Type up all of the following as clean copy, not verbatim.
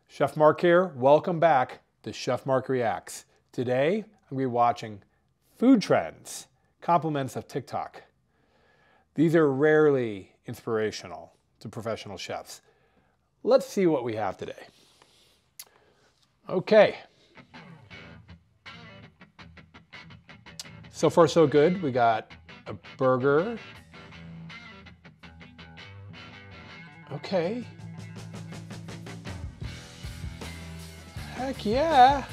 Chef Mark here. Welcome back to Chef Mark Reacts. Today, I'm going to be watching food trends, compliments of TikTok. These are rarely inspirational to professional chefs. Let's see what we have today. Okay. So far, so good. We got a burger. Okay. Heck yeah.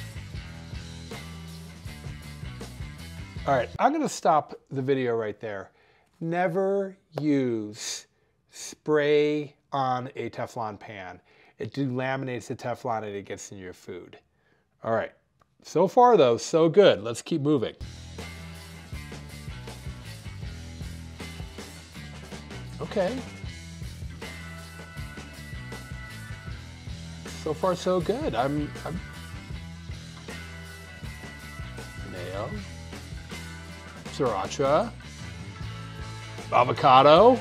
All right, I'm gonna stop the video right there. Never use spray on a Teflon pan. It delaminates the Teflon and it gets in your food. All right, so far though, so good. Let's keep moving. Okay. So far, so good. I'm mayo, sriracha, avocado,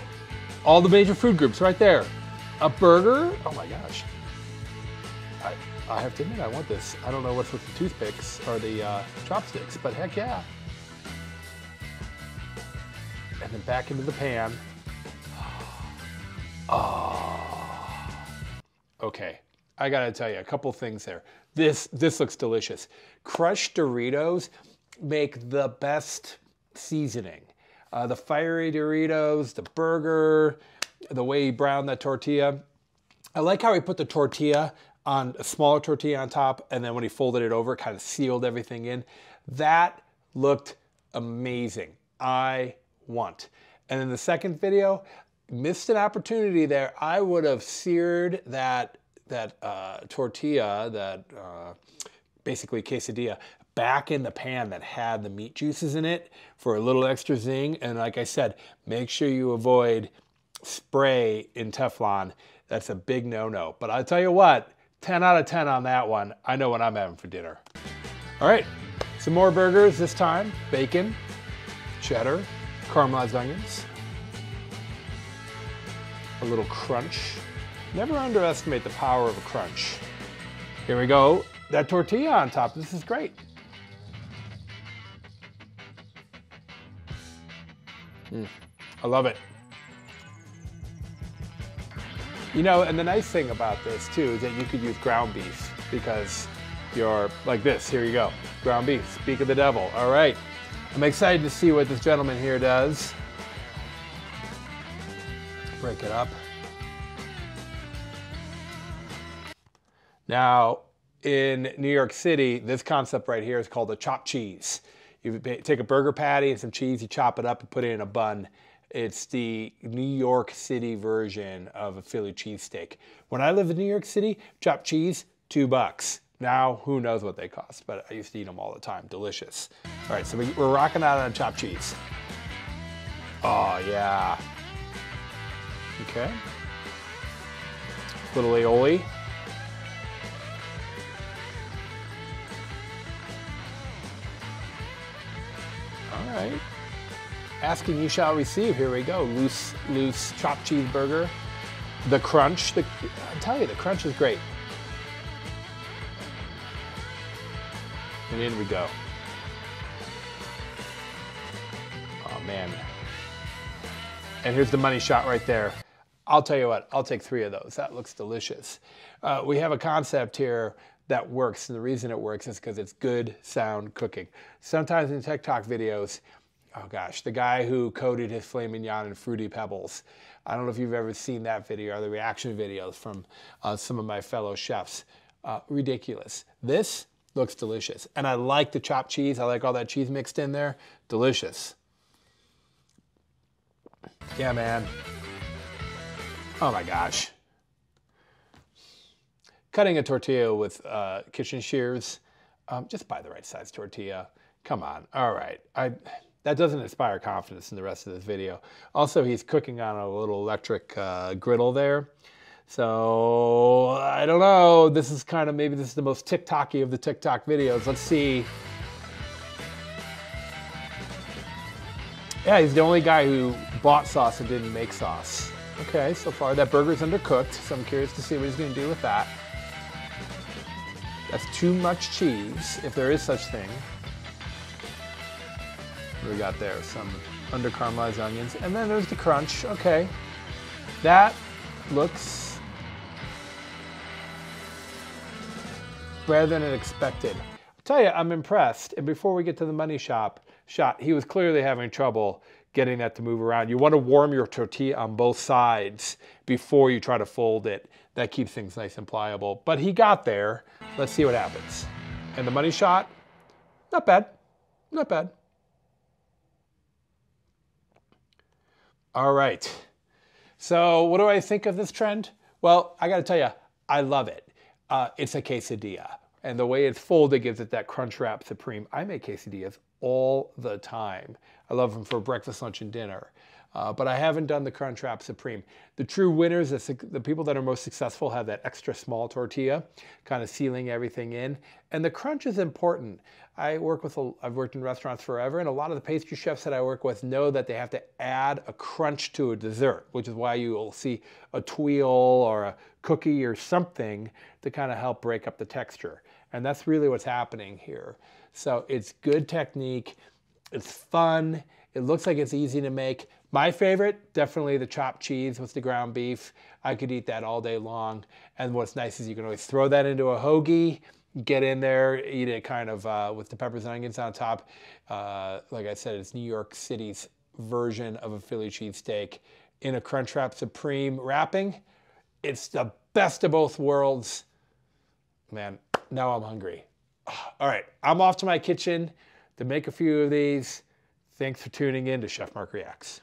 all the major food groups right there. A burger. Oh my gosh. I have to admit, I want this. I don't know what's with the toothpicks or the chopsticks, but heck yeah. And then back into the pan. Oh. Okay. I gotta tell you a couple things there. This looks delicious. Crushed Doritos make the best seasoning. The fiery Doritos, the burger, the way he browned that tortilla. I like how he put the tortilla on a smaller tortilla on top, and then when he folded it over, it kind of sealed everything in. That looked amazing. I want. And in the second video, missed an opportunity there. I would have seared that tortilla, basically quesadilla, back in the pan that had the meat juices in it for a little extra zing. And like I said, make sure you avoid spray in Teflon. That's a big no-no. But I'll tell you what, 10 out of 10 on that one. I know what I'm having for dinner. All right, some more burgers this time. Bacon, cheddar, caramelized onions, a little crunch. Never underestimate the power of a crunch. Here we go. That tortilla on top. This is great. I love it. You know, and the nice thing about this too is that you could use ground beef because you're like this. Here you go. Ground beef. Speak of the devil. All right. I'm excited to see what this gentleman here does. Break it up. Now, in New York City, this concept right here is called a chopped cheese. You take a burger patty and some cheese, you chop it up and put it in a bun. It's the New York City version of a Philly cheesesteak. When I lived in New York City, chopped cheese, $2. Now, who knows what they cost, but I used to eat them all the time. Delicious. All right, so we're rocking out on chopped cheese. Oh, yeah. Okay. Little aioli. All right. Asking you shall receive. Here we go. Loose chopped cheeseburger. The crunch. I'll tell you, the crunch is great. And in we go. Oh, man. And here's the money shot right there. I'll tell you what, I'll take 3 of those. That looks delicious. We have a concept here that works, and the reason it works is because it's good sound cooking. Sometimes in TikTok videos, oh gosh, the guy who coated his filet mignon in Fruity Pebbles. I don't know if you've ever seen that video or the reaction videos from some of my fellow chefs. Ridiculous. This looks delicious. And I like the chopped cheese. I like all that cheese mixed in there. Delicious. Yeah, man. Oh my gosh. Cutting a tortilla with kitchen shears, just buy the right size tortilla. Come on, all right. That doesn't inspire confidence in the rest of this video. Also, he's cooking on a little electric griddle there. So, I don't know, this is kind of, maybe this is the most TikTok-y of the TikTok videos. Let's see. Yeah, he's the only guy who bought sauce and didn't make sauce. Okay, so far that burger's undercooked, so I'm curious to see what he's gonna do with that. That's too much cheese, if there is such thing. What do we got there? Some under caramelized onions. And then there's the crunch. Okay. That looks better than expected. I'll tell you, I'm impressed. And before we get to the money shot, he was clearly having trouble getting that to move around. You want to warm your tortilla on both sides before you try to fold it. That keeps things nice and pliable. But he got there. Let's see what happens. And the money shot, not bad. Not bad. All right. So what do I think of this trend? Well, I got to tell you, I love it. It's a quesadilla. And the way it's folded gives it that Crunchwrap Supreme. I make quesadillas all the time. I love them for breakfast, lunch, and dinner. But I haven't done the Crunchwrap Supreme. The true winners, the people that are most successful, have that extra small tortilla, kind of sealing everything in. And the crunch is important. I've worked in restaurants forever, and a lot of the pastry chefs that I work with know that they have to add a crunch to a dessert, which is why you'll see a tuile or a cookie or something to kind of help break up the texture. And that's really what's happening here. So it's good technique. It's fun. It looks like it's easy to make. My favorite, definitely the chopped cheese with the ground beef. I could eat that all day long. And what's nice is you can always throw that into a hoagie, get in there, eat it kind of with the peppers and onions on top. Like I said, it's New York City's version of a Philly cheesesteak in a Crunchwrap Supreme wrapping. It's the best of both worlds. Man, now I'm hungry. All right, I'm off to my kitchen to make a few of these. Thanks for tuning in to Chef Mark Reacts.